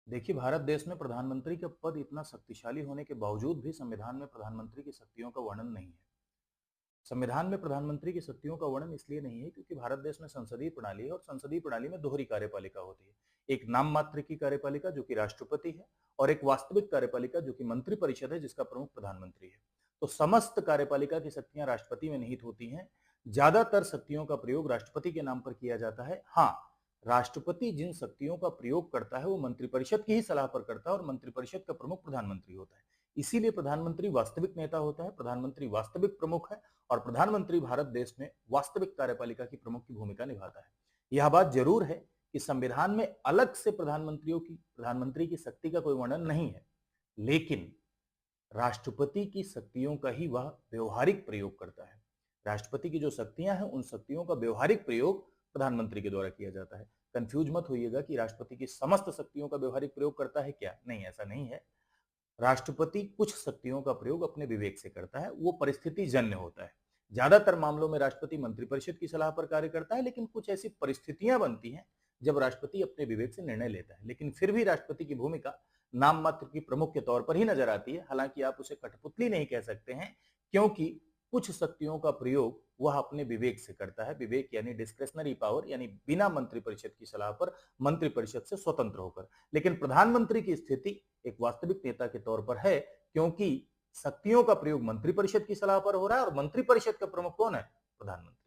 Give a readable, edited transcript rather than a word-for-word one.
देखिए, भारत देश में प्रधानमंत्री का पद इतना शक्तिशाली होने के बावजूद भी संविधान में प्रधानमंत्री की शक्तियों का वर्णन नहीं है। संविधान में प्रधानमंत्री की शक्तियों का वर्णन इसलिए नहीं है क्योंकि भारत देश में संसदीय प्रणाली है और संसदीय प्रणाली में दोहरी कार्यपालिका होती है। एक नाम मात्र की कार्यपालिका जो कि राष्ट्रपति है और एक वास्तविक कार्यपालिका जो कि मंत्रिपरिषद है जिसका प्रमुख प्रधानमंत्री है। तो समस्त कार्यपालिका की शक्तियां राष्ट्रपति में निहित होती हैं। ज्यादातर शक्तियों का प्रयोग राष्ट्रपति के नाम पर किया जाता है। हाँ, राष्ट्रपति जिन शक्तियों का प्रयोग करता है वो मंत्रिपरिषद की ही सलाह पर करता है और मंत्रिपरिषद का प्रमुख प्रधानमंत्री होता है। इसीलिए प्रधानमंत्री वास्तविक नेता होता है, प्रधानमंत्री वास्तविक प्रमुख है और प्रधानमंत्री भारत देश में वास्तविक कार्यपालिका की प्रमुख की भूमिका निभाता है। यह बात जरूर है कि संविधान में अलग से प्रधानमंत्री की शक्ति का कोई वर्णन नहीं है, लेकिन राष्ट्रपति की शक्तियों का ही वह व्यवहारिक प्रयोग करता है। राष्ट्रपति की जो शक्तियां हैं उन शक्तियों का व्यवहारिक प्रयोग प्रधानमंत्री के द्वारा किया जाता है। कंफ्यूज मत होइएगा कि राष्ट्रपति की समस्त शक्तियों का व्यवहारिक प्रयोग करता है क्या, नहीं, ऐसा नहीं है। राष्ट्रपति कुछ शक्तियों का प्रयोग अपने विवेक से करता है, वो परिस्थिति जन्य होता है। ज्यादातर मामलों में राष्ट्रपति मंत्रिपरिषद की सलाह पर कार्य करता है, लेकिन कुछ ऐसी परिस्थितियां बनती हैं जब राष्ट्रपति अपने विवेक से निर्णय लेता है। लेकिन फिर भी राष्ट्रपति की भूमिका नाम मात्र की प्रमुख के तौर पर ही नजर आती है। हालांकि आप उसे कठपुतली नहीं कह सकते हैं, क्योंकि कुछ शक्तियों का प्रयोग वह अपने विवेक से करता है। विवेक यानी डिस्क्रेशनरी पावर, यानी बिना मंत्रिपरिषद की सलाह पर, मंत्रिपरिषद से स्वतंत्र होकर। लेकिन प्रधानमंत्री की स्थिति एक वास्तविक नेता के तौर पर है, क्योंकि शक्तियों का प्रयोग मंत्रिपरिषद की सलाह पर हो रहा है और मंत्रिपरिषद का प्रमुख कौन है? प्रधानमंत्री।